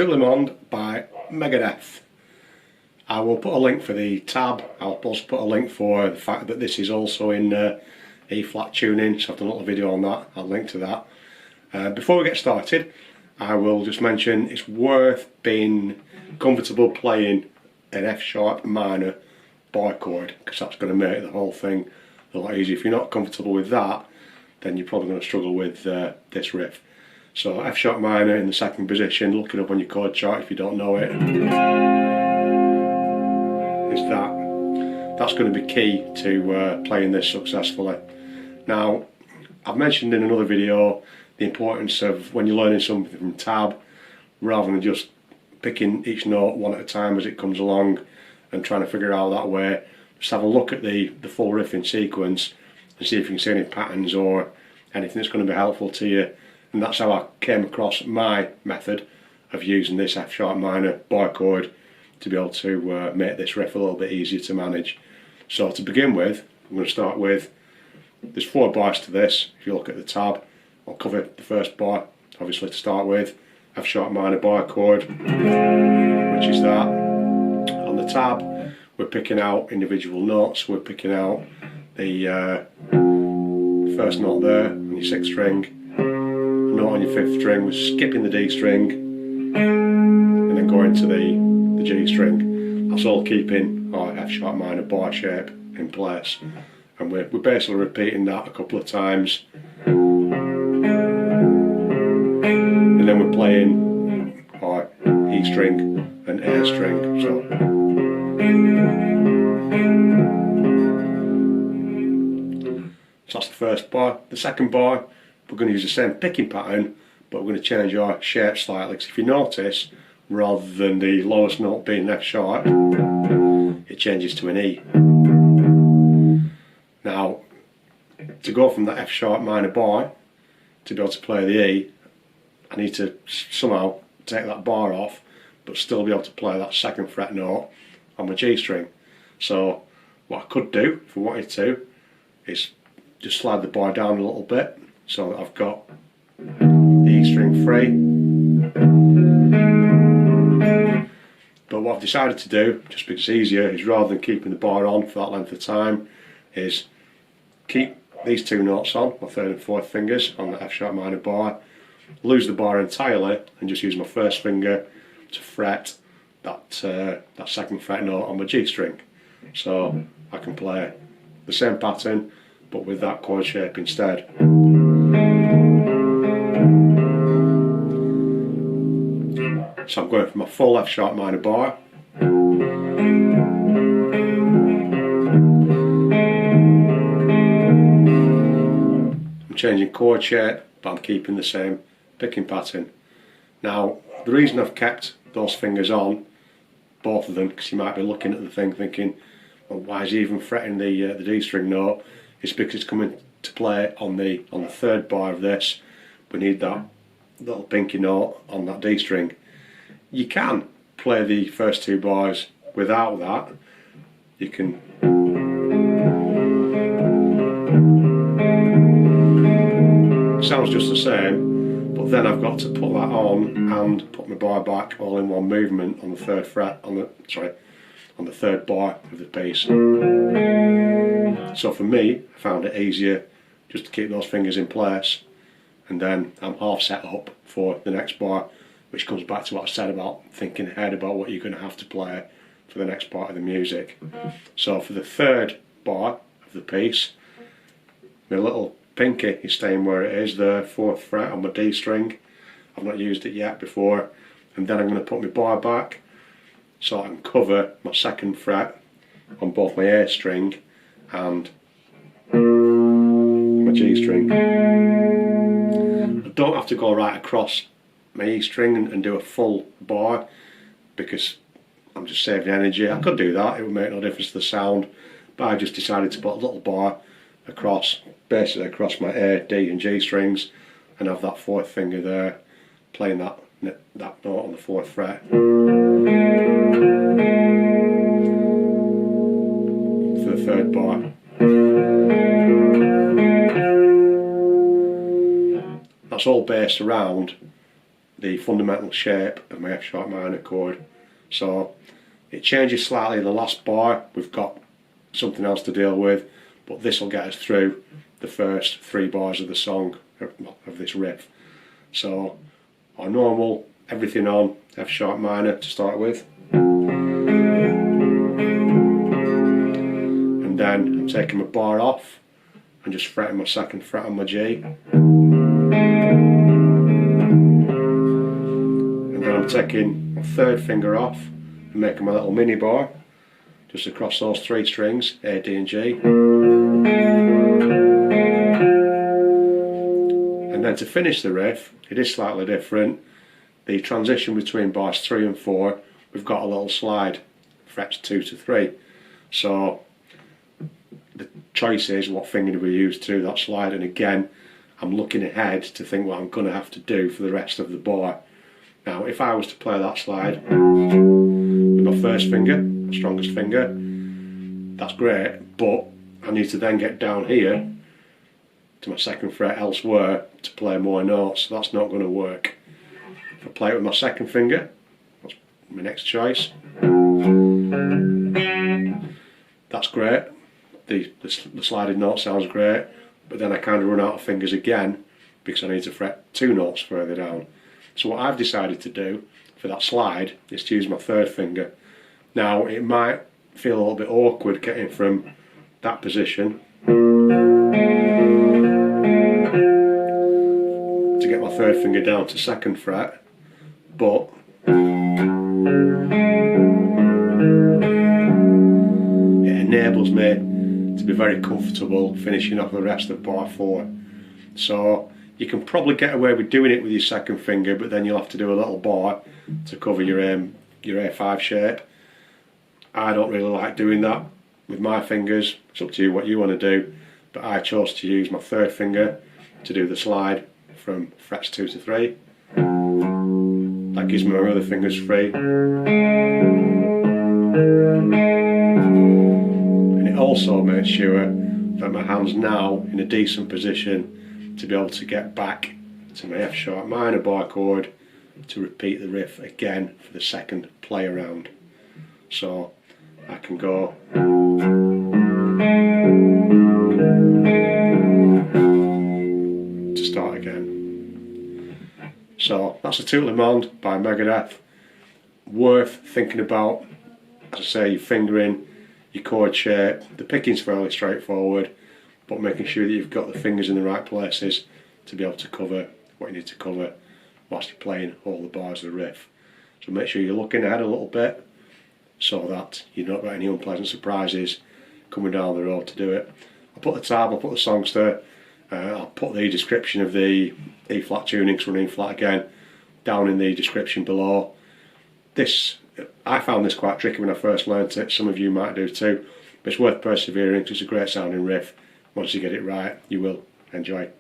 Monde by Megadeth. I will put a link for the tab. I'll also put a link for the fact that this is also in E-flat tuning, so I've done a little video on that. I'll link to that. Before we get started, I will just mention it's worth being comfortable playing an F-sharp minor bar chord, because that's going to make the whole thing a lot easier. If you're not comfortable with that, then you're probably going to struggle with this riff. So F-sharp minor in the second position, look it up on your chord chart if you don't know it, is that. That's going to be key to playing this successfully. Now, I've mentioned in another video the importance of when you're learning something from tab, rather than just picking each note one at a time as it comes along and trying to figure it out that way. Just have a look at the full riff in sequence and see if you can see any patterns or anything that's going to be helpful to you. And that's how I came across my method of using this F-sharp minor bar chord to be able to make this riff a little bit easier to manage. So to begin with, I'm going to start with, there's 4 bars to this. If you look at the tab, I'll cover the first bar, obviously to start with, F-sharp minor bar chord, which is that. On the tab, we're picking out individual notes. We're picking out the first note there on your 6th string, note on your 5th string. We're skipping the D string and then going to the G string. That's all keeping our F-sharp minor bar shape in place. And we're basically repeating that a couple of times. And then we're playing our E string and A string. So that's the first bar. The second bar, we're going to use the same picking pattern, but we're going to change our shape slightly. Because if you notice, rather than the lowest note being an F sharp, it changes to an E. Now, to go from that F sharp minor bar to be able to play the E, I need to somehow take that bar off, but still be able to play that 2nd fret note on my G string. So what I could do, if I wanted to, is just slide the bar down a little bit so that I've got the E string free. But what I've decided to do, just because it's easier, is rather than keeping the bar on for that length of time, is keep these 2 notes on, my 3rd and 4th fingers on the F-sharp minor bar, lose the bar entirely and just use my 1st finger to fret that 2nd fret note on my G string. So I can play the same pattern but with that chord shape instead. So I'm going for my full F-sharp minor bar. I'm changing chord shape, but I'm keeping the same picking pattern. Now, the reason I've kept those fingers on, both of them, because you might be looking at the thing thinking, well, why is he even fretting the D string note? It's because it's coming to play on the 3rd bar of this. We need that little pinky note on that D string. You can play the first 2 bars without that. You can sounds just the same, but then I've got to put that on and put my bar back all in one movement on the 3rd fret, on the 3rd bar of the piece. So for me, I found it easier just to keep those fingers in place, and then I'm half set up for the next bar, which comes back to what I said about thinking ahead about what you're going to have to play for the next part of the music. So for the 3rd bar of the piece, my little pinky is staying where it is, the 4th fret on my D string. I've not used it yet before, and then I'm going to put my bar back so I can cover my 2nd fret on both my A string and my G string. I don't have to go right across my E string and do a full bar, because I'm just saving energy. I could do that, it would make no difference to the sound, but I just decided to put a little bar across, basically across my A, D and G strings, and have that 4th finger there playing that note on the 4th fret for the 3rd bar. That's all based around the fundamental shape of my F sharp minor chord. So it changes slightly in the last bar. We've got something else to deal with, but this will get us through the first 3 bars of the song, of this riff. So our normal, everything on F sharp minor to start with, and then I'm taking my bar off and just fretting my 2nd fret on my G, and then I'm taking my 3rd finger off and making my little mini bar just across those 3 strings, A, D and G. And then to finish the riff, it is slightly different. The transition between bars 3 and 4, we've got a little slide, frets 2 to 3. So the choice is what finger do we use to that slide, and again I'm looking ahead to think what I'm going to have to do for the rest of the bar. Now if I was to play that slide with my 1st finger, my strongest finger, that's great, but I need to then get down here to my 2nd fret elsewhere to play more notes, so that's not going to work. If I play it with my 2nd finger, that's my next choice, that's great, the sliding note sounds great, but then I kind of run out of fingers again because I need to fret 2 notes further down. So what I've decided to do for that slide is to use my 3rd finger. Now it might feel a little bit awkward getting from that position to get my 3rd finger down to 2nd fret, but it enables me to be very comfortable finishing off the rest of bar 4. So you can probably get away with doing it with your 2nd finger, but then you'll have to do a little bar to cover your A5 shape. I don't really like doing that with my fingers. It's up to you what you want to do, but I chose to use my 3rd finger to do the slide from frets 2 to 3. That gives me my other fingers free, and it also makes sure that my hand's now in a decent position to be able to get back to my F sharp minor bar chord to repeat the riff again for the 2nd play around. So I can go to start again. So that's a Tout, Monde by Megadeth. Worth thinking about, as I say, your fingering, your chord shape. The picking's fairly straightforward, but making sure that you've got the fingers in the right places to be able to cover what you need to cover whilst you're playing all the bars of the riff. So make sure you're looking ahead a little bit so that you've not got any unpleasant surprises coming down the road to do it. I'll put the tab, I'll put the Songsterr, I'll put the description of the E flat tunings running flat again down in the description below. I found this quite tricky when I first learnt it, some of you might do too, but it's worth persevering because it's a great sounding riff. Once you get it right, you will enjoy.